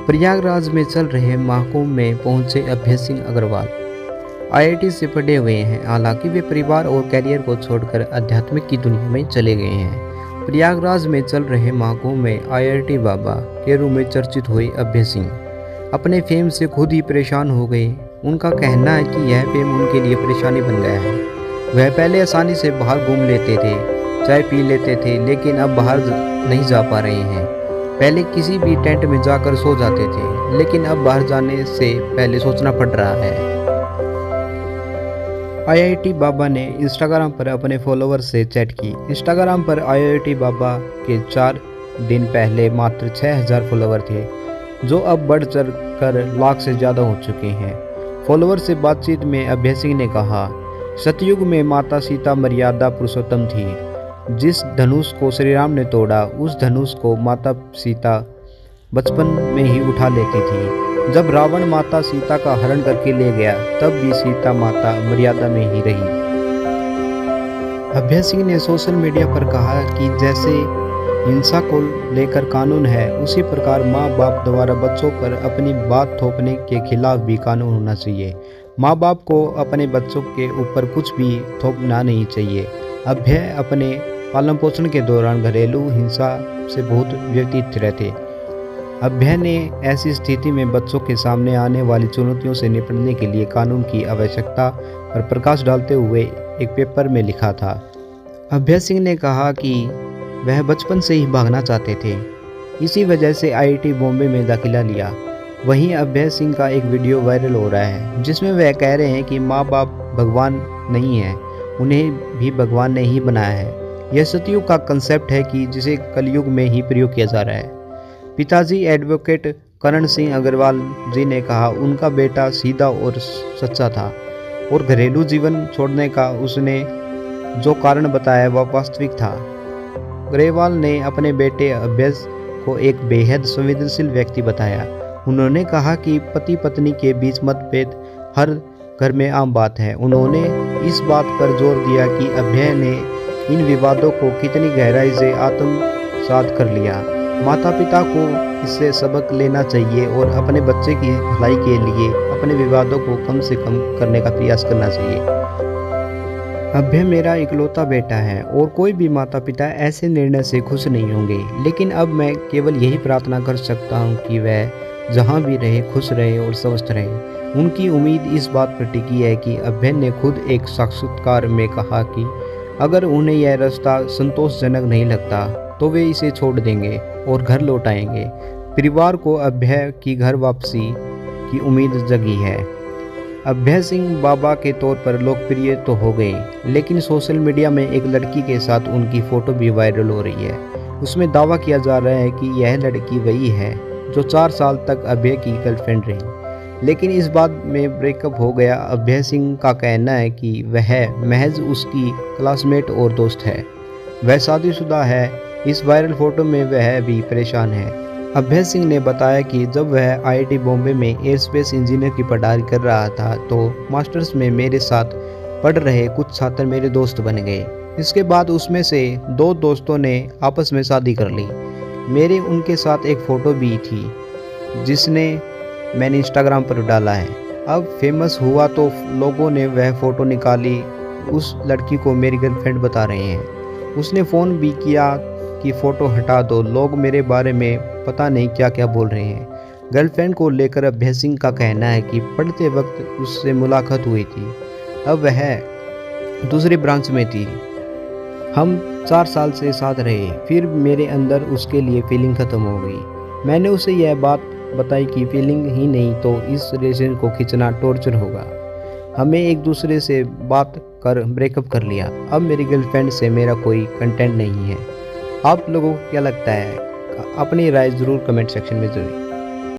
प्रयागराज में चल रहे महाकुंभ में पहुंचे अभय सिंह अग्रवाल। आईआईटी से पढ़े हुए हैं, हालांकि वे परिवार और कैरियर को छोड़कर आध्यात्मिक की दुनिया में चले गए हैं। प्रयागराज में चल रहे महाकुंभ में आईआईटी बाबा के रूप में चर्चित हुए अभय सिंह अपने फेम से खुद ही परेशान हो गए। उनका कहना है कि यह फेम उनके लिए परेशानी बन गया है। वह पहले आसानी से बाहर घूम लेते थे, चाय पी लेते थे, लेकिन अब बाहर नहीं जा पा रहे हैं। पहले किसी भी टेंट में जाकर सो जाते थे, लेकिन अब बाहर जाने से पहले सोचना पड़ रहा है। आईआईटी बाबा ने इंस्टाग्राम पर अपने फॉलोअर्स से चैट की। इंस्टाग्राम पर आईआईटी बाबा के 4 दिन पहले मात्र 6000 फॉलोअर थे, जो अब बढ़ चढ़ कर लाख से ज़्यादा हो चुके हैं। फॉलोअर से बातचीत में अभय सिंह ने कहा, सतयुग में माता सीता मर्यादा पुरुषोत्तम थी। जिस धनुष को श्री राम ने तोड़ा, उस धनुष को माता सीता बचपन में ही उठा लेती थी। जब रावण माता सीता का हरण करके ले गया, तब भी सीता माता मर्यादा में ही रही। अभय सिंह ने सोशल मीडिया पर कहा कि जैसे हिंसा को लेकर कानून है, उसी प्रकार माँ बाप द्वारा बच्चों पर अपनी बात थोपने के खिलाफ भी कानून होना चाहिए। माँ बाप को अपने बच्चों के ऊपर कुछ भी थोपना नहीं चाहिए। अभय अपने पालन पोषण के दौरान घरेलू हिंसा से बहुत व्यथित रहते। अभय ने ऐसी स्थिति में बच्चों के सामने आने वाली चुनौतियों से निपटने के लिए कानून की आवश्यकता पर प्रकाश डालते हुए एक पेपर में लिखा था। अभय सिंह ने कहा कि वह बचपन से ही भागना चाहते थे, इसी वजह से आईआईटी बॉम्बे में दाखिला लिया। वहीं अभय सिंह का एक वीडियो वायरल हो रहा है, जिसमें वह कह रहे हैं कि माँ बाप भगवान नहीं है, उन्हें भी भगवान ने ही बनाया है। यह सतयुग का कंसेप्ट है कि जिसे कलयुग में ही प्रयोग किया जा रहा है। पिताजी एडवोकेट करण सिंह अग्रवाल जी ने कहा, उनका बेटा सीधा और सच्चा था और घरेलू जीवन छोड़ने का उसने जो कारण बताया वह वास्तविक था। अग्रवाल ने अपने बेटे अभय को एक बेहद संवेदनशील व्यक्ति बताया। उन्होंने कहा कि पति पत्नी के बीच मतभेद हर घर में आम बात है। उन्होंने इस बात पर जोर दिया कि अभय ने इन विवादों को कितनी गहराई से आत्मसात कर लिया। माता पिता को इससे सबक लेना चाहिए और अपने बच्चे की भलाई के लिए अपने विवादों को कम से कम करने का प्रयास करना चाहिए। अभय मेरा इकलौता बेटा है और कोई भी माता पिता ऐसे निर्णय से खुश नहीं होंगे, लेकिन अब मैं केवल यही प्रार्थना कर सकता हूँ कि वह जहाँ भी रहे खुश रहे और स्वस्थ रहे। उनकी उम्मीद इस बात पर टिकी है कि अभय ने खुद एक साक्षात्कार में कहा कि अगर उन्हें यह रास्ता संतोषजनक नहीं लगता तो वे इसे छोड़ देंगे और घर लौट आएंगे। परिवार को अभय की घर वापसी की उम्मीद जगी है। अभय सिंह बाबा के तौर पर लोकप्रिय तो हो गए, लेकिन सोशल मीडिया में एक लड़की के साथ उनकी फ़ोटो भी वायरल हो रही है। उसमें दावा किया जा रहा है कि यह लड़की वही है जो 4 साल तक अभय की गर्लफ्रेंड रही, लेकिन इस बात में ब्रेकअप हो गया। अभय सिंह का कहना है कि वह महज उसकी क्लासमेट और दोस्त है। वह शादीशुदा है। इस वायरल फोटो में वह भी परेशान है। अभय सिंह ने बताया कि जब वह आईआईटी बॉम्बे में एयरस्पेस इंजीनियर की पढ़ाई कर रहा था, तो मास्टर्स में मेरे साथ पढ़ रहे कुछ छात्र मेरे दोस्त बन गए। इसके बाद उसमें से 2 दोस्तों ने आपस में शादी कर ली। मेरे उनके साथ एक फ़ोटो भी थी, जिसने मैंने इंस्टाग्राम पर डाला है। अब फेमस हुआ तो लोगों ने वह फ़ोटो निकाली। उस लड़की को मेरी गर्लफ्रेंड बता रहे हैं। उसने फ़ोन भी किया कि फ़ोटो हटा दो, लोग मेरे बारे में पता नहीं क्या क्या बोल रहे हैं। गर्लफ्रेंड को लेकर अभय सिंह का कहना है कि पढ़ते वक्त उससे मुलाकात हुई थी, अब वह दूसरी ब्रांच में थी। हम 4 साल से साथ रहे, फिर मेरे अंदर उसके लिए फीलिंग ख़त्म हो गई। मैंने उसे यह बात बताई कि फीलिंग ही नहीं तो इस रिलेशन को खींचना टॉर्चर होगा। हमें एक दूसरे से बात कर ब्रेकअप कर लिया। अब मेरी गर्लफ्रेंड से मेरा कोई कंटेंट नहीं है। आप लोगों को क्या लगता है? अपनी राय ज़रूर कमेंट सेक्शन में ज़रूर